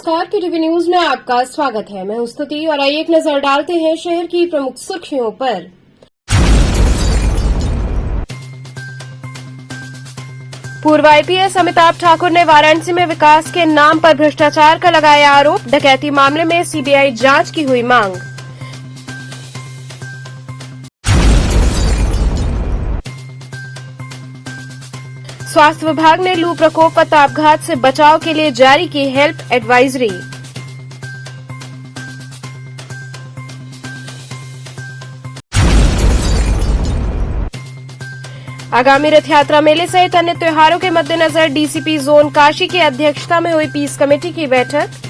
नमस्कार, TV news में आपका स्वागत है। मैं हूं स्तुति और आइए एक नजर डालते हैं शहर की प्रमुख सुर्खियों पर। पूर्व आईपीएस अमिताभ ठाकुर ने वाराणसी में विकास के नाम पर भ्रष्टाचार का लगाया आरोप। डकैती मामले में सीबीआई जांच की हुई मांग। स्वास्थ्य विभाग ने लू प्रकोप व तापघात से बचाव के लिए जारी की हेल्प एडवाइजरी। आगामी रथ यात्रा मेले सहित अन्य त्योहारों के मद्देनजर डीसीपी जोन काशी की अध्यक्षता में हुई पीस कमेटी की बैठक।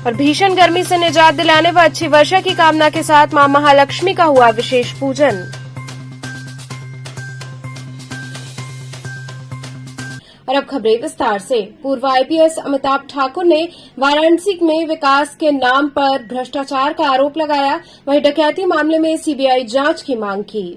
और भीषण गर्मी से निजात दिलाने व अच्छी वर्षा की कामना के साथ मां महालक्ष्मी का हुआ विशेष पूजन। और अब खबरें विस्तार से। पूर्व आईपीएस अमिताभ ठाकुर ने वाराणसी में विकास के नाम पर भ्रष्टाचार का आरोप लगाया। वहीं डकैती मामले में सीबीआई जांच की मांग की।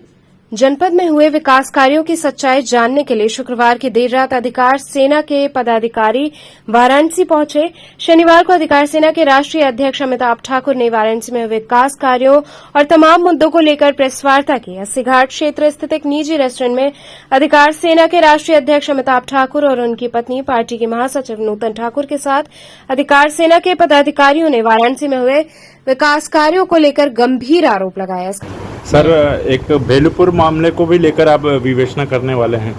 जनपद में हुए विकास कार्यों की सच्चाई जानने के लिए शुक्रवार की देर रात अधिकार सेना के पदाधिकारी वाराणसी पहुंचे। शनिवार को अधिकार सेना के राष्ट्रीय अध्यक्ष अमिताभ ठाकुर ने वाराणसी में विकास कार्यों और तमाम मुद्दों को लेकर प्रेस वार्ता की। अस्सी घाट क्षेत्र स्थित एक निजी रेस्टोरेंट में अधिकार सेना के राष्ट्रीय अध्यक्ष अमिताभ ठाकुर और उनकी पत्नी, पार्टी के महासचिव नूतन ठाकुर के साथ अधिकार सेना के पदाधिकारियों ने वाराणसी में हुए विकास कार्यों को लेकर गंभीर आरोप लगाया। सर, एक भेलूपुर मामले को भी लेकर आप विवेचना करने वाले हैं।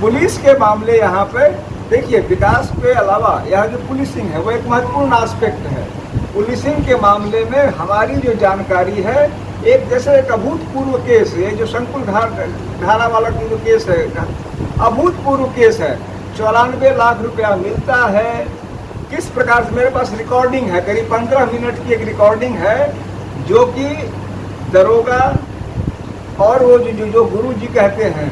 पुलिस के मामले यहाँ पे देखिए, विकास के अलावा यहाँ जो पुलिसिंग है वो एक महत्वपूर्ण एस्पेक्ट है। पुलिसिंग के मामले में हमारी जो जानकारी है, एक जैसे एक अभूतपूर्व केस है, जो संकुल धारा वाला जो केस है, अभूतपूर्व केस है। 94 लाख रुपया मिलता है। किस प्रकार से, मेरे पास रिकॉर्डिंग है, करीब 15 मिनट की एक रिकॉर्डिंग है, जो कि दरोगा और वो जो गुरु जी कहते हैं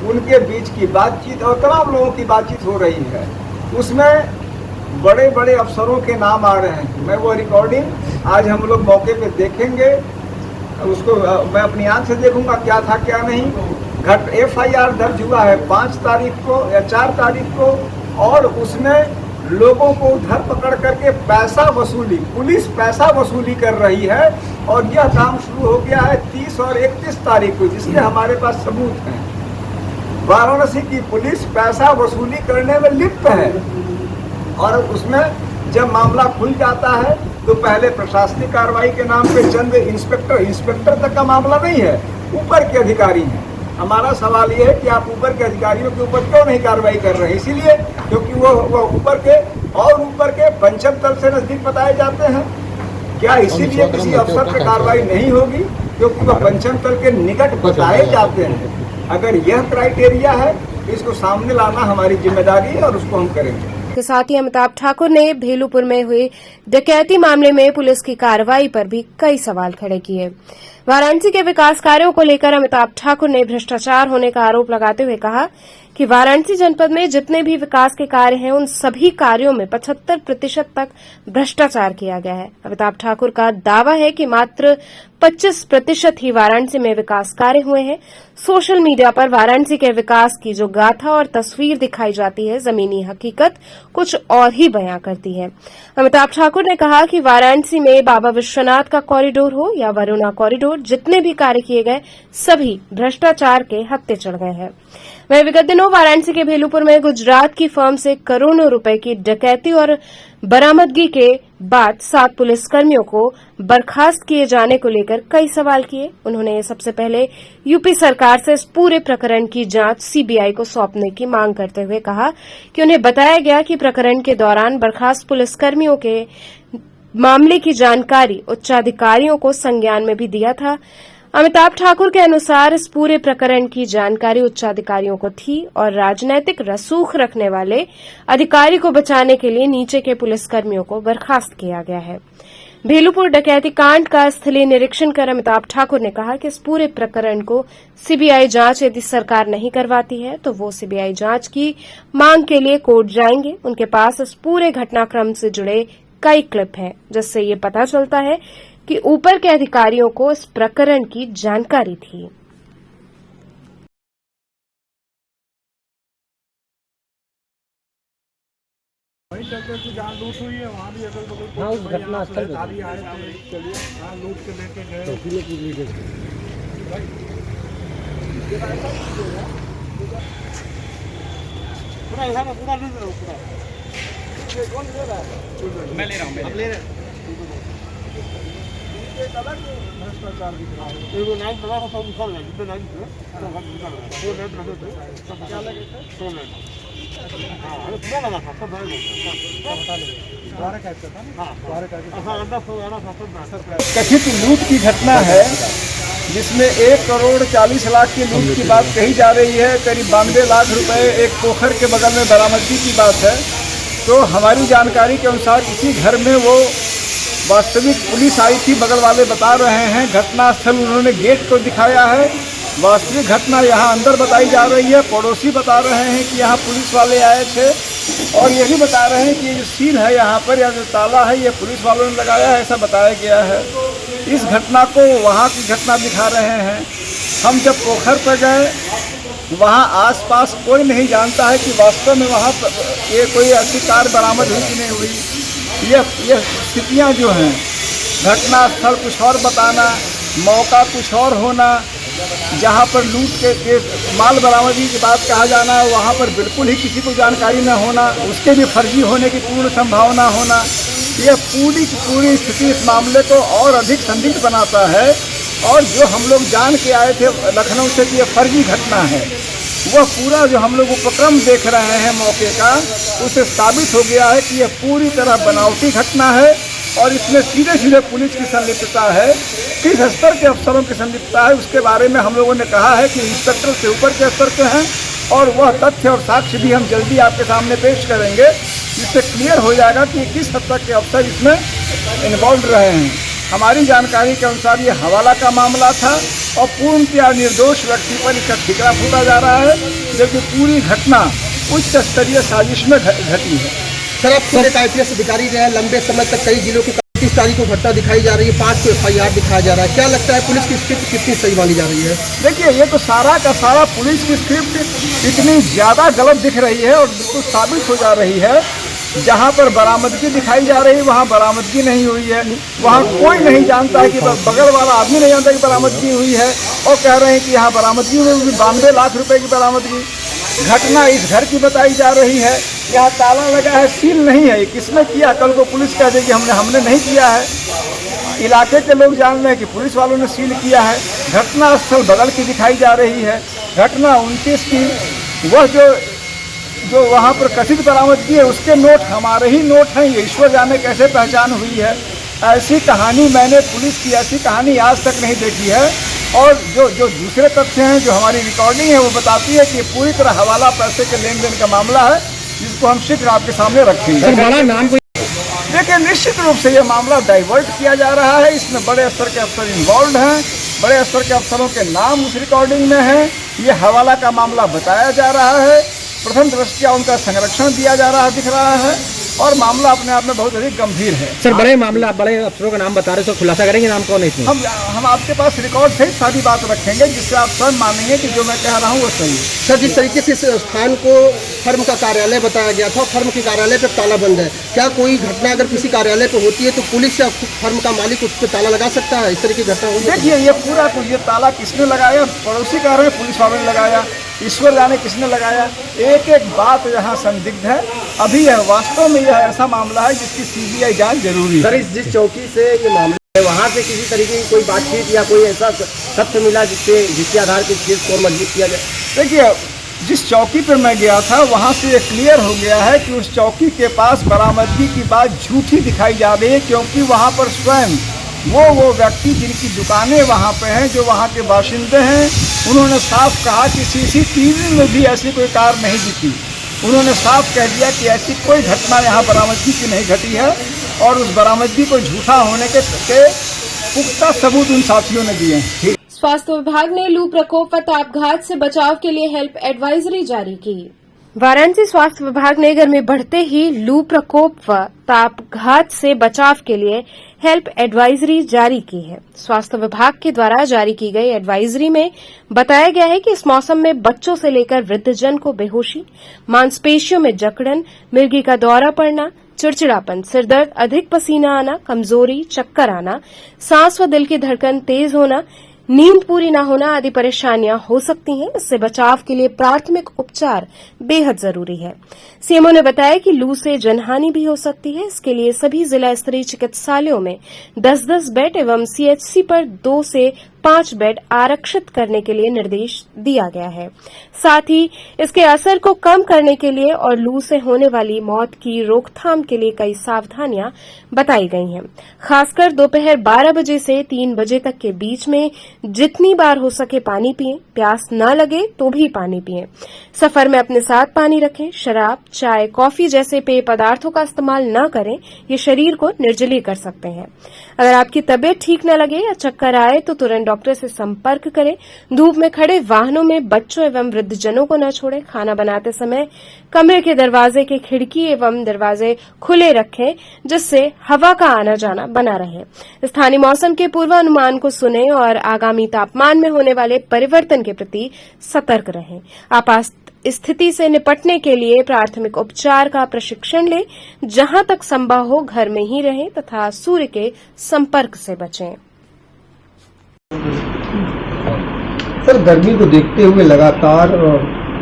उनके बीच की बातचीत और तमाम लोगों की बातचीत हो रही है। उसमें बड़े बड़े अफसरों के नाम आ रहे हैं। मैं वो रिकॉर्डिंग आज हम लोग मौके पे देखेंगे, उसको मैं अपनी आंख से देखूंगा क्या था क्या नहीं। FIR दर्ज हुआ है 5 तारीख को या 4 तारीख को, और उसमें लोगों को धर पकड़ करके पैसा वसूली, पुलिस पैसा वसूली कर रही है। और यह काम शुरू हो गया है 30 और 31 तारीख को, जिसके हमारे पास सबूत हैं। वाराणसी की पुलिस पैसा वसूली करने में लिप्त है। और उसमें जब मामला खुल जाता है तो पहले प्रशासनिक कार्रवाई के नाम पे चंद इंस्पेक्टर तक का मामला नहीं है, ऊपर के अधिकारी हैं। हमारा सवाल ये है कि आप ऊपर के अधिकारियों के ऊपर क्यों नहीं कार्रवाई कर रहे हैं? इसीलिए क्योंकि वो ऊपर के पंचम तल से नजदीक बताए जाते हैं। क्या इसीलिए किसी अफसर पर कार्रवाई नहीं होगी क्योंकि वह पंचम तल के निकट बताए जाते हैं? अगर यह क्राइटेरिया है, इसको सामने लाना हमारी जिम्मेदारी है और उसको हम करेंगे। के साथ ही अमिताभ ठाकुर ने भेलूपुर में हुए डकैती मामले में पुलिस की कार्रवाई पर भी कई सवाल खड़े किए। वाराणसी के विकास कार्यों को लेकर अमिताभ ठाकुर ने भ्रष्टाचार होने का आरोप लगाते हुए कहा कि वाराणसी जनपद में जितने भी विकास के कार्य हैं, उन सभी कार्यों में 75% तक भ्रष्टाचार किया गया है। अमिताभ ठाकुर का दावा है कि मात्र 25% ही वाराणसी में विकास कार्य हुए हैं। सोशल मीडिया पर वाराणसी के विकास की जो गाथा और तस्वीर दिखाई जाती है, जमीनी हकीकत कुछ और ही बयां करती है। अमिताभ ठाकुर ने कहा कि वाराणसी में बाबा विश्वनाथ का कॉरिडोर हो या वरुणा कॉरिडोर, जितने भी कार्य किए गए सभी भ्रष्टाचार के हत्थे चढ़ गए हैं। वहीं विगत दिनों वाराणसी के भेलूपुर में गुजरात की फर्म से करोड़ों रुपए की डकैती और बरामदगी के बाद 7 पुलिसकर्मियों को बर्खास्त किए जाने को लेकर कई सवाल किए। उन्होंने सबसे पहले यूपी सरकार से इस पूरे प्रकरण की जांच सीबीआई को सौंपने की मांग करते हुए कहा कि उन्हें बताया गया कि प्रकरण के दौरान बर्खास्त पुलिसकर्मियों के मामले की जानकारी उच्चाधिकारियों को संज्ञान में भी दिया था। अमिताभ ठाकुर के अनुसार इस पूरे प्रकरण की जानकारी उच्चाधिकारियों को थी और राजनैतिक रसूख रखने वाले अधिकारी को बचाने के लिए नीचे के पुलिसकर्मियों को बर्खास्त किया गया है। भेलूपुर डकैती कांड का स्थलीय निरीक्षण कर अमिताभ ठाकुर ने कहा कि इस पूरे प्रकरण को सीबीआई जांच यदि सरकार नहीं करवाती है तो वो सीबीआई जांच की मांग के लिए कोर्ट जाएंगे। उनके पास इस पूरे घटनाक्रम से जुड़े कई क्लिप हैं, जिससे ये पता चलता है कि ऊपर के अधिकारियों को इस प्रकरण की जानकारी थी। वही चलते कि जहाँ लूट हुई है वहाँ भी अगल बगल हाँ, उस घटना स्थल पे आए थे, चलिए हाँ लूट के लेके गए। पूरा ऐसा ना पूरा नहीं दे रहा हूँ, पूरा कौन ले रहा है? मैं ले रहा हूँ, आप ले रहे हैं? भ्रष्टाचार दिख रहा है। एगो नाम लगा था सब निकल गया, जितने नाम थे सब निकल गया। दो नेट लगे थे, सब क्या लगे थे? दो नेट। हाँ, अरे पूरा लगा था, सब भरे द्वारा कैसे था? हाँ, द्वारा कैसे? हाँ, अंदर सो गया ना, सब कथित लूट की घटना है जिसमें 1,40,00,000 की लूट की बात कही जा रही है। करीब 92 लाख रुपए एक पोखर के बगल में बरामदगी की बात है। तो हमारी जानकारी के अनुसार इसी घर में वो वास्तविक पुलिस आई थी, बगल वाले बता रहे हैं। घटनास्थल उन्होंने गेट को दिखाया है। वास्तविक घटना यहाँ अंदर बताई जा रही है। पड़ोसी बता रहे हैं कि यहाँ पुलिस वाले आए थे और ये भी बता रहे हैं कि ये जो सील है यहाँ पर या जो ताला है ये पुलिस वालों ने लगाया है, ऐसा बताया गया है। इस घटना को वहाँ की घटना दिखा रहे हैं। हम जब पोखर पर गए वहाँ आसपास कोई नहीं जानता है कि वास्तव में वहाँ पर ये कोई ऐसी कार बरामद हुई कि नहीं हुई। ये स्थितियाँ जो हैं, घटनास्थल कुछ और बताना, मौका कुछ और होना, जहाँ पर लूट के माल बरामदगी की बात कहा जाना है वहाँ पर बिल्कुल ही किसी को जानकारी न होना, उसके भी फर्जी होने की पूर्ण संभावना होना, यह पूरी की पूरी स्थिति इस मामले को और अधिक संदिग्ध बनाता है। और जो हम लोग जान के आए थे लखनऊ से कि यह फर्जी घटना है, वह पूरा जो हम लोग उपक्रम देख रहे हैं मौके का, उससे साबित हो गया है कि यह पूरी तरह बनावटी घटना है और इसमें सीधे सीधे पुलिस की संलिप्तता है। किस स्तर के अफसरों की संलिप्तता है उसके बारे में हम लोगों ने कहा है कि इंस्पेक्टर से ऊपर के स्तर के हैं और वह तथ्य और साक्ष्य भी हम जल्दी आपके सामने पेश करेंगे, जिससे क्लियर हो जाएगा कि किस हद तक के अफसर इसमें इन्वॉल्व रहे हैं। हमारी जानकारी के अनुसार ये हवाला का मामला था और पूर्णतया निर्दोष व्यक्ति पर इसका ठिकरा फूटा जा रहा है, जबकि पूरी घटना उच्च स्तरीय साजिश में घटी है। सर, आप खुद एक IPS अधिकारी रहे हैं, लंबे समय तक कई जिलों की 31 तारीख को घटना दिखाई जा रही है, 5 को FIR दिखाया जा रहा है। क्या लगता है पुलिस की स्क्रिप्ट कितनी सही मानी जा रही है? देखिए, ये तो सारा का सारा पुलिस की स्क्रिप्ट इतनी ज़्यादा गलत दिख रही है और बिल्कुल साबित हो जा रही है। जहाँ पर बरामदगी दिखाई जा रही है वहाँ बरामदगी नहीं हुई है। वहाँ कोई नहीं जानता है कि बगल वाला आदमी नहीं जानता कि बरामदगी हुई है और कह रहे हैं कि यहाँ बरामदगी हुई, 92 लाख रुपए की बरामदगी। घटना इस घर की बताई जा रही है, यहाँ ताला लगा है, सील नहीं है। किसने किया? कल को पुलिस कह देगी हमने नहीं किया है। इलाके के लोग जान रहे हैं कि पुलिस वालों ने सील किया है। घटना स्थल बगल की दिखाई जा रही है। घटना 29 की वह जो वहाँ पर कथित बरामदगी है उसके नोट हमारे ही नोट हैं। ये ईश्वर जाने कैसे पहचान हुई है। ऐसी कहानी मैंने पुलिस की ऐसी कहानी आज तक नहीं देखी है। और जो दूसरे तथ्य हैं, जो हमारी रिकॉर्डिंग है, वो बताती है कि पूरी तरह हवाला पैसे के लेन देन का मामला है, जिसको हम शीघ्र आपके सामने रखेंगे। देखिए, निश्चित रूप से ये मामला डाइवर्ट किया जा रहा है। इसमें बड़े स्तर के अफसर इन्वॉल्व हैं, बड़े स्तर के अफसरों के नाम उस रिकॉर्डिंग में हैं। ये हवाला का मामला बताया जा रहा है। प्रथम दृष्टया उनका संरक्षण दिया जा रहा दिख रहा है और मामला अपने आप में बहुत अधिक गंभीर है। सर, बड़े मामला बड़े अफसरों का नाम बता रहे, तो खुलासा करेंगे नाम कौन है इसमें? हम आपके पास रिकॉर्ड सहित सारी बात रखेंगे, जिससे आप स्वयं मानेंगे कि जो मैं कह रहा हूँ वो सही है। सर, जिस तरीके से इस स्थान को फर्म का कार्यालय बताया गया था, फर्म के कार्यालय पे ताला बंद है, क्या कोई घटना अगर किसी कार्यालय पे होती है तो पुलिस या फर्म का मालिक उस पर ताला लगा सकता है? इस तरह की घटना होगी? देखिए, ये पूरा कुछ ये ताला किसने लगाया? पड़ोसी कह रहे हैं पुलिस वालों ने लगाया, ईश्वर जाने किसने लगाया। एक एक बात यहाँ संदिग्ध है। अभी यह वास्तव में यह ऐसा मामला है जिसकी CBI जांच जरूरी है। सर, जिस चौकी से ये मामला है वहाँ से किसी तरीके की कोई बातचीत या कोई ऐसा तथ्य मिला जिसके आधार पर केस को मजबूत किया जाए? देखिए, जिस चौकी पर मैं गया था वहाँ से ये क्लियर हो गया है कि उस चौकी के पास बरामदगी की बात झूठी दिखाई जा रही है, क्योंकि वहाँ पर स्वयं वो व्यक्ति जिनकी दुकानें वहाँ पे हैं, जो वहाँ के बाशिंदे हैं, उन्होंने साफ कहा कि CCTV में भी ऐसी कोई कार नहीं दिखी। उन्होंने साफ कह दिया कि ऐसी कोई घटना यहाँ बरामदगी की नहीं घटी है और उस बरामदगी को झूठा होने के पुख्ता सबूत उन साथियों ने दिए हैं। स्वास्थ्य विभाग ने लू प्रकोप व तापघात से बचाव के लिए हेल्प एडवाइजरी जारी की। वाराणसी स्वास्थ्य विभाग ने गर्मी बढ़ते ही लू प्रकोप व तापघात से बचाव के लिए हेल्प एडवाइजरी जारी की है। स्वास्थ्य विभाग के द्वारा जारी की गई एडवाइजरी में बताया गया है कि इस मौसम में बच्चों से लेकर वृद्धजन को बेहोशी, मांसपेशियों में जकड़न, मिर्गी का दौरा पड़ना, चिड़चिड़ापन, सिरदर्द, अधिक पसीना आना, कमजोरी, चक्कर आना, सांस व दिल की धड़कन तेज होना, नींद पूरी न होना आदि परेशानियां हो सकती हैं। इससे बचाव के लिए प्राथमिक उपचार बेहद जरूरी है। सीएमओ ने बताया कि लू से जनहानि भी हो सकती है। इसके लिए सभी जिला स्तरीय चिकित्सालयों में 10-10 बेड एवं सीएचसी पर 2 से 5 बेड आरक्षित करने के लिए निर्देश दिया गया है। साथ ही इसके असर को कम करने के लिए और लू से होने वाली मौत की रोकथाम के लिए कई सावधानियां बताई गई हैं। खासकर दोपहर 12 बजे से 3 बजे तक के बीच में जितनी बार हो सके पानी पिएं, प्यास न लगे तो भी पानी पिएं। सफर में अपने साथ पानी रखें। शराब, चाय, कॉफी जैसे पेय पदार्थों का इस्तेमाल न करें, ये शरीर को निर्जलीय कर सकते हैं। अगर आपकी तबीयत ठीक न लगे या चक्कर आए तो तुरंत डॉक्टर से संपर्क करें। धूप में खड़े वाहनों में बच्चों एवं वृद्धजनों को न छोड़ें। खाना बनाते समय कमरे के दरवाजे के खिड़की एवं दरवाजे खुले रखें, जिससे हवा का आना जाना बना रहे। स्थानीय मौसम के पूर्वानुमान को सुनें और आगामी तापमान में होने वाले परिवर्तन के प्रति सतर्क रहें। आपात स्थिति से निपटने के लिए प्राथमिक उपचार का प्रशिक्षण लें। जहां तक संभव हो घर में ही रहें तथा सूर्य के संपर्क से बचें। सर, गर्मी को देखते हुए लगातार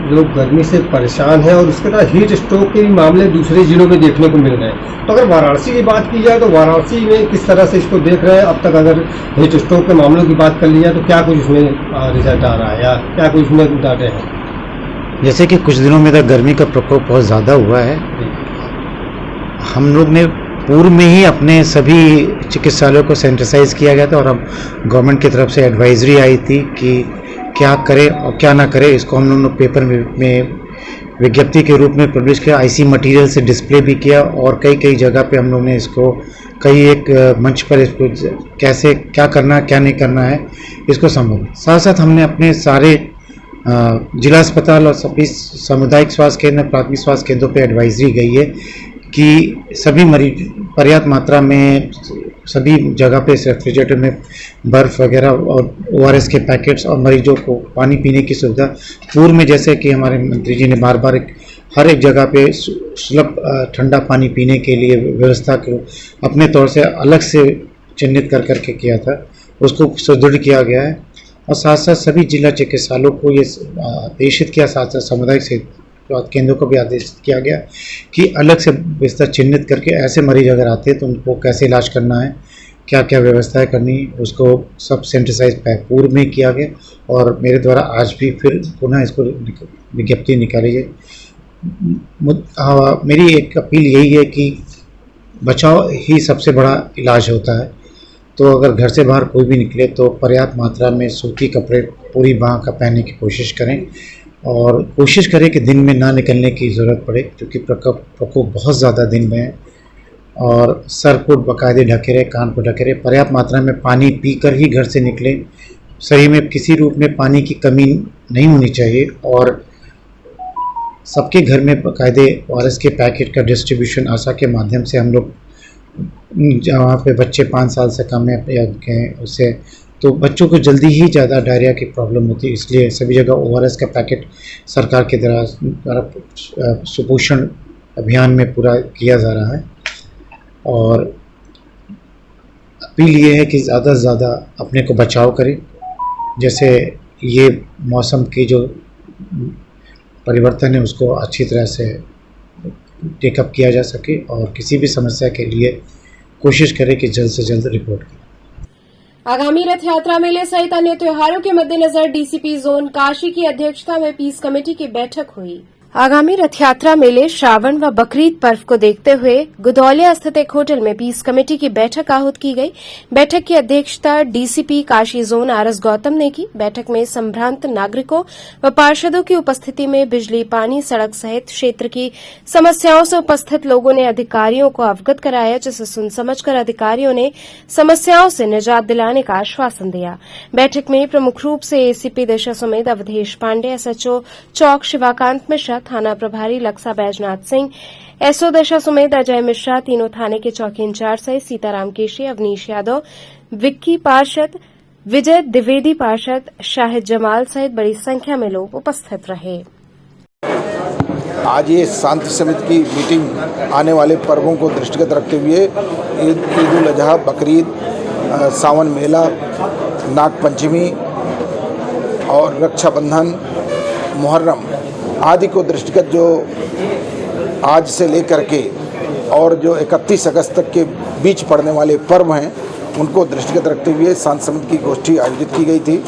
लोग गर्मी से परेशान हैं और उसके साथ हीट स्ट्रोक के भी मामले दूसरे जिलों में देखने को मिल रहे हैं। तो अगर वाराणसी की बात की जाए तो वाराणसी में किस तरह से इसको देख रहे हैं? अब तक अगर हीट स्ट्रोक के मामलों की बात कर ली जाए तो क्या कुछ उसमें रिजल्ट आ रहा है या क्या कुछ उसमें डाटे हैं? जैसे कि कुछ दिनों में तक गर्मी का प्रकोप बहुत ज़्यादा हुआ है। हम लोग ने पूर्व में ही अपने सभी चिकित्सालयों को सैनिटाइज किया गया था और अब गवर्नमेंट की तरफ से एडवाइजरी आई थी कि क्या करें और क्या ना करें। इसको हम लोगों ने पेपर में विज्ञप्ति के रूप में पब्लिश किया, आईसी मटेरियल से डिस्प्ले भी किया और कई जगह पे हम लोग ने इसको कई एक मंच पर इसको कैसे क्या करना क्या नहीं करना है इसको संभव। साथ साथ हमने अपने सारे जिला अस्पताल और सभी सामुदायिक स्वास्थ्य केंद्र, प्राथमिक स्वास्थ्य केंद्रों पे एडवाइजरी गई है कि सभी मरीज पर्याप्त मात्रा में सभी जगह पे इस रेफ्रिजरेटर में बर्फ़ वगैरह और ORS के पैकेट्स और मरीजों को पानी पीने की सुविधा पूर्व में जैसे कि हमारे मंत्री जी ने बार बार हर एक जगह पे सुलभ ठंडा पानी पीने के लिए व्यवस्था को अपने तौर से अलग से चिन्हित कर के किया था, उसको सुदृढ़ किया गया है। और साथ साथ सभी जिला चिकित्सालयों को ये आदेशित किया, साथ साथ सामुदायिक स्वास्थ्य केंद्रों को भी आदेशित किया गया कि अलग से बिस्तर चिन्हित करके ऐसे मरीज अगर आते हैं तो उनको कैसे इलाज करना है, क्या क्या व्यवस्थाएं करनी है, उसको सब सैनिटाइज पूर्व में किया गया। और मेरे द्वारा आज भी फिर पुनः इसको विज्ञप्ति निकाली गई। मेरी एक अपील यही है कि बचाव ही सबसे बड़ा इलाज होता है। तो अगर घर से बाहर कोई भी निकले तो पर्याप्त मात्रा में सूती कपड़े पूरी बांह का पहनने की कोशिश करें और कोशिश करें कि दिन में ना निकलने की ज़रूरत पड़े, क्योंकि प्रकोप बहुत ज़्यादा दिन में है। और सर को बाकायदे ढके रहे, कान को ढके रहे, पर्याप्त मात्रा में पानी पीकर ही घर से निकलें। शरीर में किसी रूप में पानी की कमी नहीं होनी चाहिए और सबके घर में बाकायदे ORS के पैकेट का डिस्ट्रीब्यूशन आशा के माध्यम से हम लोग जहाँ पे बच्चे 5 साल से कम है उससे तो बच्चों को जल्दी ही ज़्यादा डायरिया की प्रॉब्लम होती है, इसलिए सभी जगह ORS का पैकेट सरकार के द्वारा सुपोषण अभियान में पूरा किया जा रहा है। और अपील ये है कि ज़्यादा से ज़्यादा अपने को बचाव करें, जैसे ये मौसम की जो परिवर्तन है उसको अच्छी तरह से टेकअप किया जा सके और किसी भी समस्या के लिए कोशिश करें कि जल्द से जल्द रिपोर्ट करें। आगामी रथ यात्रा मेले सहित अन्य त्योहारों के मद्देनजर डीसीपी जोन काशी की अध्यक्षता में पीस कमेटी की बैठक हुई। आगामी रथ यात्रा मेले, श्रावण व बकरीद पर्व को देखते हुए गुदौलिया स्थित एक होटल में पीस कमेटी की बैठक आहूत की गई। बैठक की अध्यक्षता DCP Kashi zone RS Gautam ने की। बैठक में संभ्रांत नागरिकों व पार्षदों की उपस्थिति में बिजली, पानी, सड़क सहित क्षेत्र की समस्याओं से उपस्थित लोगों ने अधिकारियों को अवगत कराया, जिसे सुन समझकर अधिकारियों ने समस्याओं से निजात दिलाने का आश्वासन दिया। बैठक में प्रमुख रूप से ACP दिशा समेत अवधेश पांडे, SHO चौक शिवाकांत मिश्रा, थाना प्रभारी लक्सा बैजनाथ सिंह, एसओ दशा सुमेध अजय मिश्रा, तीनों थाने के चौकी इंचार्ज सहित सीताराम केशरी, अवनीश यादव, विक्की पार्षद, विजय द्विवेदी पार्षद, शाहिद जमाल सहित बड़ी संख्या में लोग उपस्थित रहे। आज ये शांति समिति की मीटिंग आने वाले पर्वों को दृष्टिगत रखते हुए ईद उल अजहा, बकरीद, सावन मेला, नाग पंचमी और रक्षाबंधन, मुहर्रम आदि को दृष्टिगत जो आज से लेकर के और जो 31 अगस्त तक के बीच पड़ने वाले पर्व हैं उनको दृष्टिगत रखते हुए शांति समिति की गोष्ठी आयोजित की गई थी।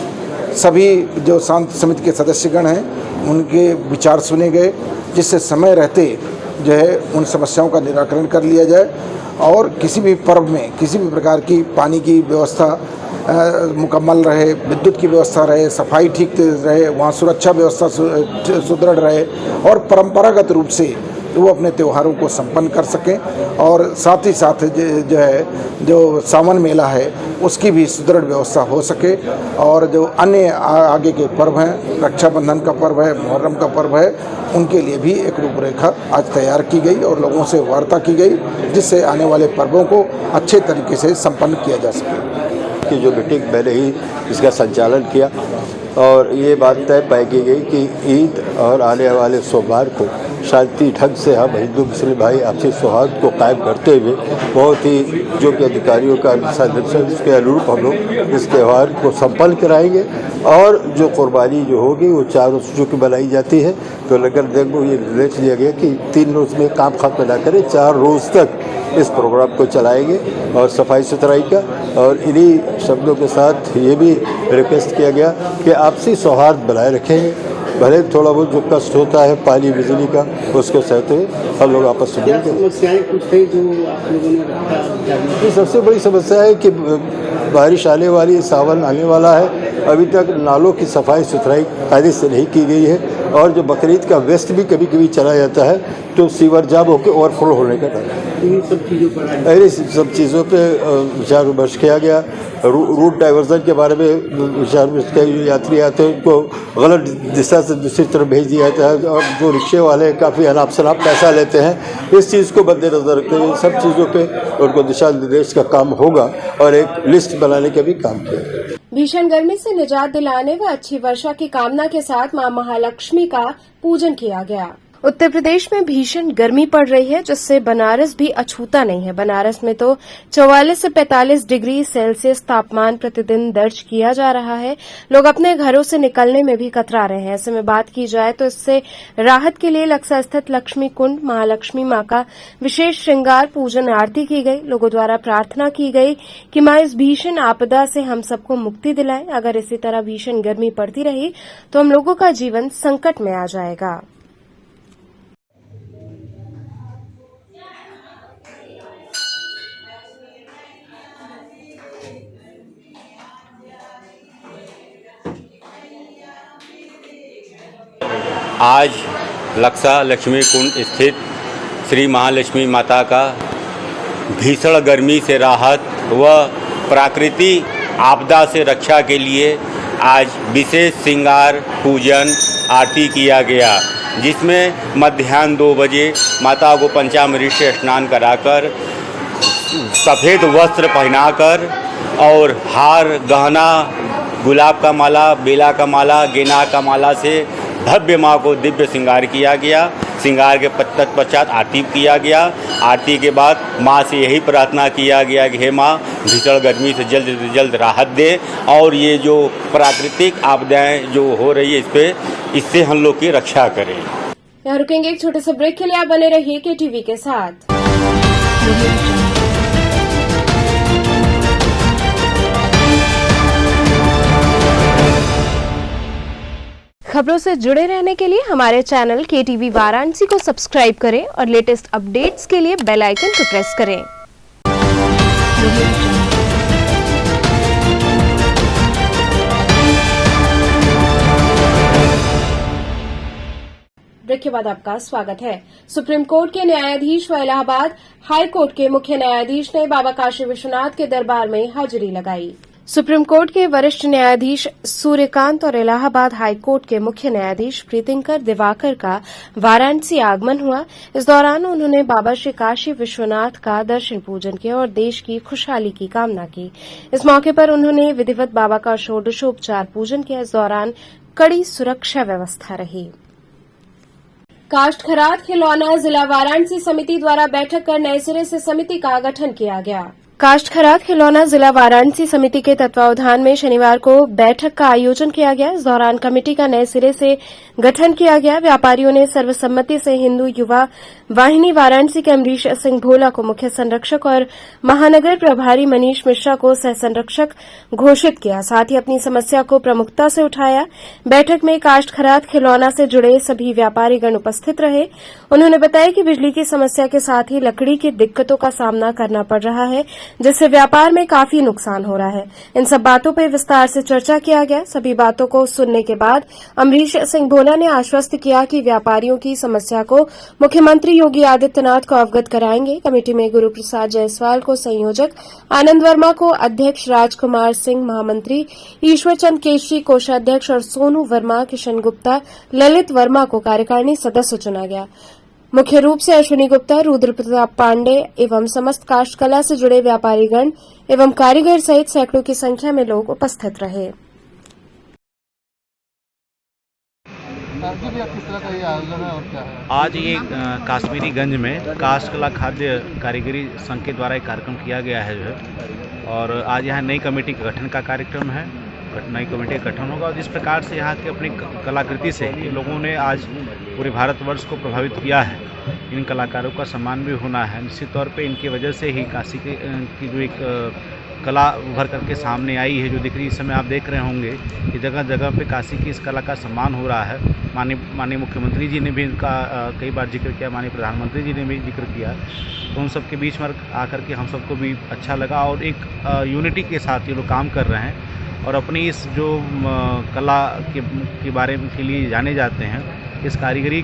सभी जो शांति समिति के सदस्यगण हैं उनके विचार सुने गए, जिससे समय रहते जो है उन समस्याओं का निराकरण कर लिया जाए और किसी भी पर्व में किसी भी प्रकार की पानी की व्यवस्था मुकम्मल रहे, विद्युत की व्यवस्था रहे, सफाई ठीक रहे, वहाँ सुरक्षा व्यवस्था सुदृढ़ रहे और परंपरागत रूप से वो अपने त्योहारों को संपन्न कर सकें और साथ ही साथ जो है जो सावन मेला है उसकी भी सुदृढ़ व्यवस्था हो सके और जो अन्य आगे के पर्व हैं, रक्षाबंधन का पर्व है, मुहर्रम का पर्व है, उनके लिए भी एक रूपरेखा आज तैयार की गई और लोगों से वार्ता की गई, जिससे आने वाले पर्वों को अच्छे तरीके से संपन्न किया जा सके। की जो मीटिंग पहले ही इसका संचालन किया और ये बात तय पाई की गई कि ईद और आने वाले सोमवार को शांति ढंग से हम हिंदू मुस्लिम भाई आपसी सौहार्द को कायम करते हुए बहुत ही जो कि अधिकारियों का दिशा निर्देश उसके अनुरूप हम लोग इस त्यौहार को संपन्न कराएंगे और जो कुर्बानी जो होगी वो 4 रोज़ की बनाई जाती है। तो नगर निगम को ये निर्देश दिया गया कि 3 रोज़ में काम खत्म न करें, 4 रोज़ तक इस प्रोग्राम को चलाएंगे और सफाई सुथराई का। और इन्हीं शब्दों के साथ ये भी रिक्वेस्ट किया गया कि आपसी सौहार्द बनाए रखेंगे, भले थोड़ा बहुत जो कष्ट होता है पानी बिजली का उसको सहते हुए हम लोग आपस में समस्याएं कुछ है जो आप लोगों ने रखा? सबसे बड़ी समस्या है कि बारिश आने वाली, सावन आने वाला है, अभी तक नालों की सफाई सुथराई कायदे से नहीं की गई है और जो बकरीद का वेस्ट भी कभी कभी चला जाता है तो सीवर जाम होकर ओवरफ्लो होने का डर है। सब चीज़ों पे विचार विमर्श किया गया। रूट डाइवर्जन के बारे में विचार विमर्श किया। यात्री आते हैं उनको गलत दिशा से दूसरी तरफ भेज दिया जाता है और जो रिक्शे वाले काफ़ी अनाप शनाप पैसा लेते हैं, इस चीज़ को मद्देनजर रखते हुए सब चीज़ों पे उनको दिशा निर्देश का काम होगा और एक लिस्ट बनाने का भी काम किया। भीषण गर्मी से निजात दिलाने व अच्छी वर्षा की कामना के साथ मां महालक्ष्मी का पूजन किया गया। उत्तर प्रदेश में भीषण गर्मी पड़ रही है, जिससे बनारस भी अछूता नहीं है। बनारस में तो 44 से 45 डिग्री सेल्सियस तापमान प्रतिदिन दर्ज किया जा रहा है। लोग अपने घरों से निकलने में भी कतरा रहे हैं। ऐसे में बात की जाए तो इससे राहत के लिए लक्सा स्थित लक्ष्मी कुंड महालक्ष्मी मां का विशेष श्रृंगार पूजन आरती की गई। लोगों द्वारा प्रार्थना की गई कि मां इस भीषण आपदा से हम सबको मुक्ति दिलाए। अगर इसी तरह भीषण गर्मी पड़ती रही तो हम लोगों का जीवन संकट में आ जाएगा। आज लक्सा लक्ष्मी कुंड स्थित श्री महालक्ष्मी माता का भीषण गर्मी से राहत व प्राकृतिक आपदा से रक्षा के लिए आज विशेष श्रृंगार पूजन आरती किया गया, जिसमें मध्याह्न 2 बजे माता को पंचामृत से स्नान कराकर सफ़ेद वस्त्र पहनाकर और हार, गहना, गुलाब का माला, बेला का माला, गेना का माला से भव्य माँ को दिव्य श्रृंगार किया गया। श्रृंगार के तत्पश्चात आरती किया गया। आरती के बाद माँ से यही प्रार्थना किया गया कि हे माँ, भीषण गर्मी से जल्द से जल्द राहत दे और ये जो प्राकृतिक आपदाएं जो हो रही है इससे हम लोग की रक्षा करें। यहाँ रुकेंगे एक छोटे से ब्रेक के लिए। आप बने रहिए KTV के साथ। खबरों से जुड़े रहने के लिए हमारे चैनल KTV वाराणसी को सब्सक्राइब करें और लेटेस्ट अपडेट्स के लिए बेल आइकन को प्रेस करें। ब्रेक के बाद आपका स्वागत है। सुप्रीम कोर्ट के न्यायाधीश व इलाहाबाद हाई कोर्ट के मुख्य न्यायाधीश ने बाबा काशी विश्वनाथ के दरबार में हाजिरी लगाई। सुप्रीम कोर्ट के वरिष्ठ न्यायाधीश सूर्यकांत और इलाहाबाद हाई कोर्ट के मुख्य न्यायाधीश प्रीतिंकर दिवाकर का वाराणसी आगमन हुआ। इस दौरान उन्होंने बाबा श्री काशी विश्वनाथ का दर्शन पूजन किया और देश की खुशहाली की कामना की। इस मौके पर उन्होंने विधिवत बाबा का षोडशोपचार पूजन किया। इस दौरान कड़ी सुरक्षा व्यवस्था रही। काष्ठ खराद खिलौना जिला वाराणसी समिति द्वारा बैठक कर नए सिरे से समिति का गठन किया गया। काष्ठ खराद खिलौना जिला वाराणसी समिति के तत्वावधान में शनिवार को बैठक का आयोजन किया गया। इस दौरान कमेटी का नए सिरे से गठन किया गया। व्यापारियों ने सर्वसम्मति से हिंदू युवा वाहिनी वाराणसी के अमरीश सिंह भोला को मुख्य संरक्षक और महानगर प्रभारी मनीष मिश्रा को सह संरक्षक घोषित किया। साथ ही अपनी समस्या को प्रमुखता से उठाया। बैठक में काष्ठ खराद खिलौना से जुड़े सभी व्यापारीगण उपस्थित रहे। उन्होंने बताया कि बिजली की समस्या के साथ ही लकड़ी की दिक्कतों का सामना करना पड़ रहा है, जिससे व्यापार में काफी नुकसान हो रहा है। इन सब बातों पर विस्तार से चर्चा किया गया। सभी बातों को सुनने के बाद अमरीश सिंह भोला ने आश्वस्त किया कि व्यापारियों की समस्या को मुख्यमंत्री योगी आदित्यनाथ को अवगत कराएंगे। कमेटी में गुरु प्रसाद जायसवाल को संयोजक, आनंद वर्मा को अध्यक्ष, राजकुमार सिंह महामंत्री, ईश्वर चंद केशरी कोषाध्यक्ष और सोनू वर्मा, किशन गुप्ता, ललित वर्मा को कार्यकारिणी सदस्य चुना गया। मुख्य रूप से अश्विनी गुप्ता, रुद्र प्रताप पांडे एवं समस्त काष्ठ कला से जुड़े व्यापारीगण एवं कारीगर सहित सैकड़ों की संख्या में लोग उपस्थित रहे। आज ये काश्मीरी गंज में काष्ठ कला खाद्य कारीगरी संघ के द्वारा एक कार्यक्रम किया गया है जो है, और आज यहाँ नई कमेटी का गठन का कार्यक्रम है। नई कमेटी का गठन होगा और जिस प्रकार से यहाँ की अपनी कलाकृति से इन लोगों ने आज पूरे भारतवर्ष को प्रभावित किया है, इन कलाकारों का सम्मान भी होना है। निश्चित तौर पे इनकी वजह से ही काशी की जो एक कला उभर करके सामने आई है, जो दिख रही, इस समय आप देख रहे होंगे कि जगह जगह पे काशी की इस कला का सम्मान हो रहा है। माननीय मुख्यमंत्री जी ने भी इनका कई बार जिक्र किया, माननीय प्रधानमंत्री जी ने भी जिक्र किया, तो उन सब के बीच में आकर के हम सबको भी अच्छा लगा और एक यूनिटी के साथ ये लोग काम कर रहे हैं और अपनी इस जो कला के बारे में के लिए जाने जाते हैं, इस कारीगरी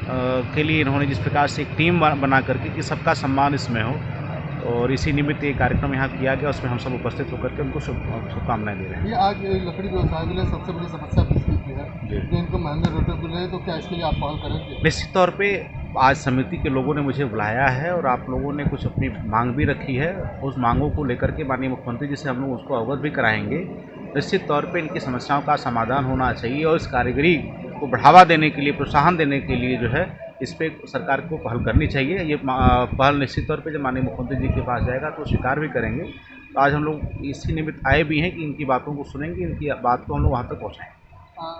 के लिए इन्होंने जिस प्रकार से एक टीम बना करके कि सबका सम्मान इसमें हो, और इसी निमित्त ये कार्यक्रम यहाँ किया गया। उसमें हम सब उपस्थित होकर के उनको शुभकामनाएं दे रहे हैं। ये आज लकड़ी व्यवसाय के लिए सबसे बड़ी समस्या बिजली की है, जो इनको महंगे रेटों पर मिले, तो क्या इसके लिए आप पहल करेंगे? निश्चित तौर पे आज समिति के लोगों ने मुझे बुलाया है और आप लोगों ने कुछ अपनी मांग भी रखी है। उस मांगों को लेकर के माननीय मुख्यमंत्री जी से हम लोग उसको अवगत भी कराएंगे। निश्चित तौर पे इनकी समस्याओं का समाधान होना चाहिए और इस कारीगरी को बढ़ावा देने के लिए, प्रोत्साहन देने के लिए जो है इस पे सरकार को पहल करनी चाहिए। ये पहल निश्चित तौर पे जब माननीय मुख्यमंत्री जी के पास जाएगा तो स्वीकार भी करेंगे। तो आज हम लोग इसी निमित्त आए भी हैं कि इनकी बातों को सुनेंगे, इनकी बात को हम लोग वहाँ तक पहुँचाएंगे।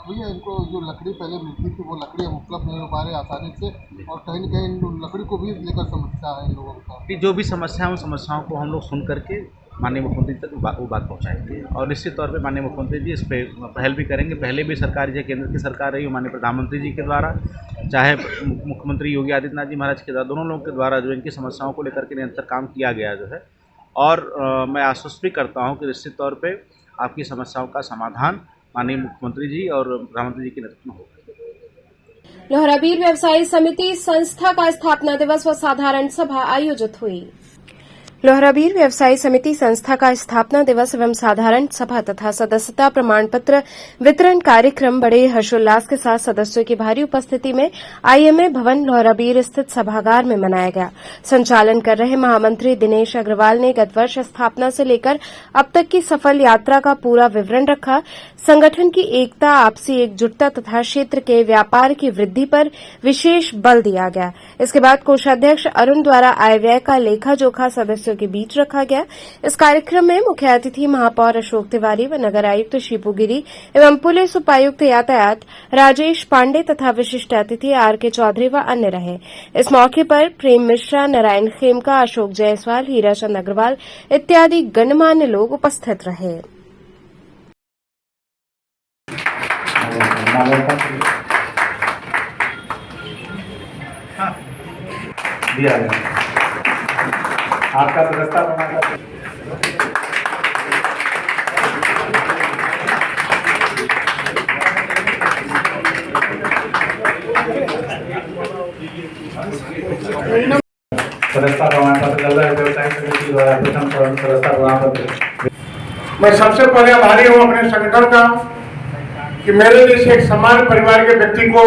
भैया, इनको जो लकड़ी पहले मिलती थी वो लकड़ी अब उपलब्ध नहीं हो पा रही आसानी से, और कहीं न कहीं लकड़ी को भी लेकर समस्या है इन लोगों का। कि जो भी समस्या है उन समस्याओं को हम लोग सुन करके माननीय मुख्यमंत्री तक वो बात पहुँचाएंगे और निश्चित तौर पे माननीय मुख्यमंत्री जी इस पर पहल भी करेंगे। पहले भी सरकार, जो केंद्र की सरकार रही, माननीय प्रधानमंत्री जी के द्वारा, चाहे मुख्यमंत्री योगी आदित्यनाथ जी महाराज के द्वारा, दोनों लोगों के द्वारा जो इनकी समस्याओं को लेकर के निरंतर काम किया गया जो है। और मैं आश्वस्त भी करता हूँ कि निश्चित तौर पर आपकी समस्याओं का समाधान माननीय मुख्यमंत्री जी और प्रधानमंत्री जी के नेतृत्व में होगा। लोहराबीर व्यवसायी समिति संस्था का स्थापना दिवस व साधारण सभा आयोजित हुई। लोहराबीर व्यवसायी समिति संस्था का स्थापना दिवस एवं साधारण सभा तथा सदस्यता प्रमाण पत्र वितरण कार्यक्रम बड़े हर्षोल्लास के साथ सदस्यों की भारी उपस्थिति में आईएमए भवन लोहराबीर स्थित सभागार में मनाया गया। संचालन कर रहे महामंत्री दिनेश अग्रवाल ने गत वर्ष स्थापना से लेकर अब तक की सफल यात्रा का पूरा विवरण रखा। संगठन की एकता, आपसी एकजुटता तथा क्षेत्र के व्यापार की वृद्धि पर विशेष बल दिया गया। इसके बाद कोषाध्यक्ष अरुण द्वारा आय व्यय का लेखा जोखा सदस्यों के बीच रखा गया। इस कार्यक्रम में मुख्य अतिथि महापौर अशोक तिवारी व नगर आयुक्त शिपू गिरी एवं पुलिस उपायुक्त यातायात राजेश पांडे तथा विशिष्ट अतिथि आर.के. चौधरी व अन्य रहे। इस मौके पर प्रेम मिश्रा, नारायण खेमका, अशोक जायसवाल, हीराचंद अग्रवाल इत्यादि गणमान्य लोग उपस्थित रहे। दिया गया आपका सदस्यता प्रमाण पत्र। सदस्यता प्रमाण पत्र व्यवसाय समिति द्वारा प्रथम सदस्यता प्रमाण पत्र। मैं सबसे पहले आभारी हूं अपने संगठन का कि मेरे जैसे एक समान परिवार के व्यक्ति को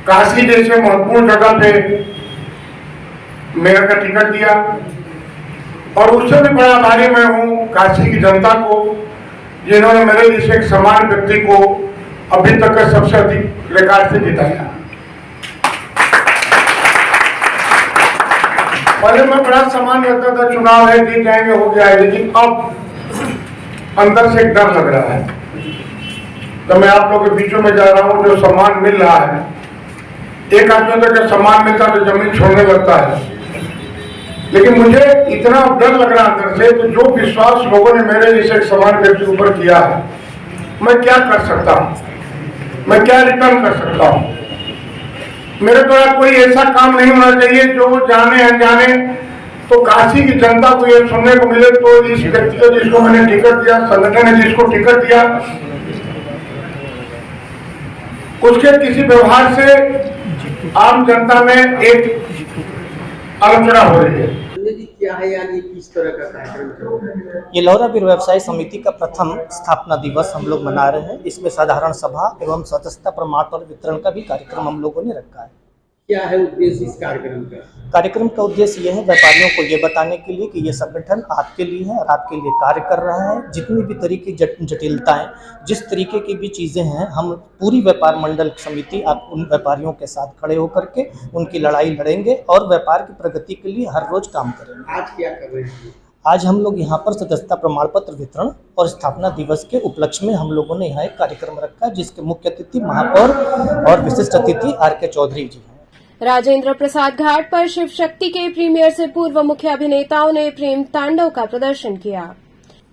काशी जैसे महत्वपूर्ण जगह पे मेयर का टिकट दिया, और उससे भी बड़ा आभारी मैं हूं काशी की जनता को, जिन्होंने मेरे जैसे एक समान व्यक्ति को अभी तक का सबसे अधिक रिकॉर्ड से जिताया। पहले मैं बड़ा सम्मान करता था, चुनाव है, जीत जाएंगे, हो गया है, लेकिन अब अंदर से एक डर लग रहा है। तो मैं आप लोगों के बीचों में जा रहा हूं, जो सम्मान मिल रहा है, एक आदमी को जब सम्मान मिलता है तो जमीन छोड़ने लगता है, लेकिन मुझे इतना डर लग रहा अंदर से, तो जो विश्वास लोगों ने मेरे जैसे एक समान व्यक्ति के ऊपर किया है, मैं क्या कर सकता हूं, मैं क्या रिटर्न कर सकता हूं। मेरे द्वारा कोई ऐसा काम नहीं होना चाहिए जो जाने अनजाने तो काशी की जनता को ये सुनने को मिले, तो इस व्यक्ति को जिसको मैंने टिकट दिया, संगठन ने जिसको टिकट दिया, उसके किसी व्यवहार से आम जनता में एक आलोचना हो रही है। क्या है यानी किस तरह का कार्यक्रम? ये लौरा वीर व्यवसाय समिति का प्रथम स्थापना दिवस हम लोग मना रहे हैं। इसमें साधारण सभा एवं सदस्यता प्रमाण पत्र वितरण का भी कार्यक्रम हम लोगों ने रखा है। क्या है उद्देश्य इस कार्यक्रम का? कार्यक्रम का उद्देश्य ये है व्यापारियों को ये बताने के लिए कि ये संगठन आपके लिए है और आपके लिए कार्य कर रहा है। जितनी भी तरीके जटिलताएं, जिस तरीके की भी चीज़ें हैं, हम पूरी व्यापार मंडल समिति आप उन व्यापारियों के साथ खड़े होकर के उनकी लड़ाई लड़ेंगे और व्यापार की प्रगति के लिए हर रोज काम करेंगे। आज क्या कर रहे हैं? आज हम लोग यहाँ पर सदस्यता प्रमाण पत्र वितरण और स्थापना दिवस के उपलक्ष्य में हम लोगों ने यहाँ एक कार्यक्रम रखा, जिसके मुख्य अतिथि महापौर और विशिष्ट अतिथि RK चौधरी जी हैं। राजेंद्र प्रसाद घाट पर शिव शक्ति के प्रीमियर से पूर्व मुख्य अभिनेताओं ने प्रेम तांडव का प्रदर्शन किया।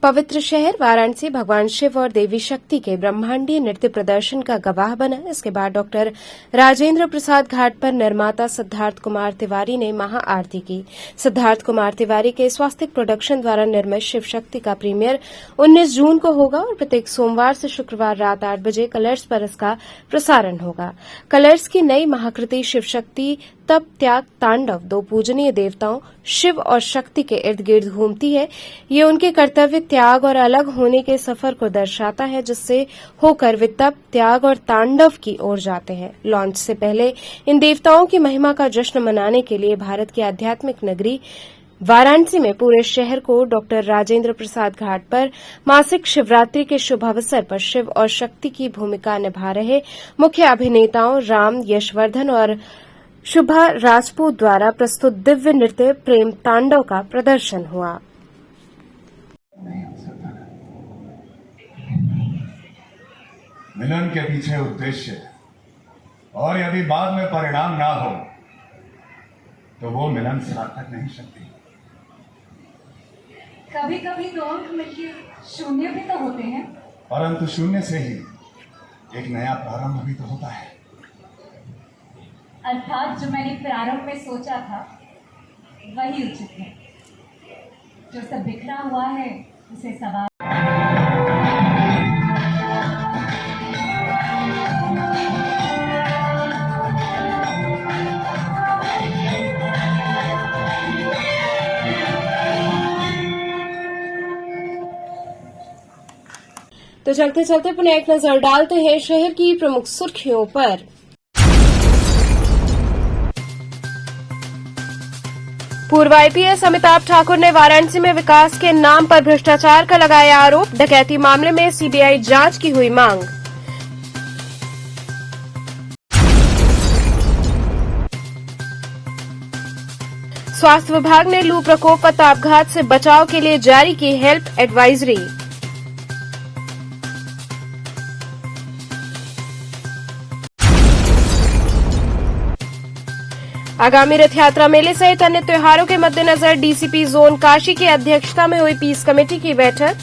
पवित्र शहर वाराणसी भगवान शिव और देवी शक्ति के ब्रह्मांडीय नृत्य प्रदर्शन का गवाह बना। इसके बाद डॉक्टर राजेंद्र प्रसाद घाट पर निर्माता सिद्धार्थ कुमार तिवारी ने महाआरती की। सिद्धार्थ कुमार तिवारी के स्वास्तिक प्रोडक्शन द्वारा निर्मित शिव शक्ति का प्रीमियर 19 जून को होगा और प्रत्येक सोमवार से शुक्रवार रात 8 बजे कलर्स पर इसका प्रसारण होगा। कलर्स की नई महाकृति शिव शक्ति तप त्याग तांडव दो पूजनीय देवताओं शिव और शक्ति के इर्द गिर्द घूमती है। ये उनके कर्तव्य त्याग और अलग होने के सफर को दर्शाता है, जिससे होकर वे तप त्याग और तांडव की ओर जाते हैं। लॉन्च से पहले इन देवताओं की महिमा का जश्न मनाने के लिए भारत की आध्यात्मिक नगरी वाराणसी में पूरे शहर को डॉक्टर राजेंद्र प्रसाद घाट पर मासिक शिवरात्रि के शुभ अवसर पर शिव और शक्ति की भूमिका निभा रहे मुख्य अभिनेताओं राम यशवर्धन और शुभा राजपूत द्वारा प्रस्तुत दिव्य नृत्य प्रेम तांडव का प्रदर्शन हुआ। मिलन के पीछे उद्देश्य और यदि बाद में परिणाम ना हो तो वो मिलन सार्थक नहीं सकती। कभी कभी दो अंक मिलकर शून्य भी तो होते हैं, परंतु शून्य से ही एक नया प्रारंभ भी तो होता है। अर्थात जो मैंने प्रारंभ में सोचा था वही उचित है। जो सब बिखरा हुआ है उसे सवार। तो चलते चलते पुनः एक नजर डालते हैं शहर की प्रमुख सुर्खियों पर। पूर्व IPS अमिताभ ठाकुर ने वाराणसी में विकास के नाम पर भ्रष्टाचार का लगाया आरोप। डकैती मामले में CBI जांच की हुई मांग। स्वास्थ्य विभाग ने लू प्रकोप व तापघात से बचाव के लिए जारी की हेल्थ एडवाइजरी। आगामी रथ यात्रा मेले सहित अन्य त्योहारों के मद्देनजर DCP जोन काशी की अध्यक्षता में हुई पीस कमेटी की बैठक।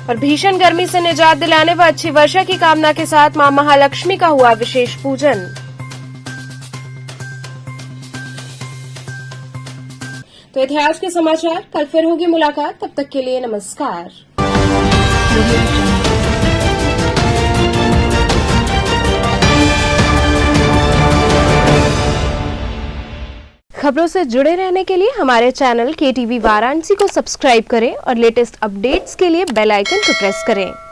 और भीषण गर्मी से निजात दिलाने व अच्छी वर्षा की कामना के साथ मां महालक्ष्मी का हुआ विशेष पूजन। तो इतिहास के समाचार, कल फिर होगी मुलाकात। तब तक के लिए नमस्कार। खबरों से जुड़े रहने के लिए हमारे चैनल KTV वाराणसी को सब्सक्राइब करें और लेटेस्ट अपडेट्स के लिए बेल आइकन को प्रेस करें।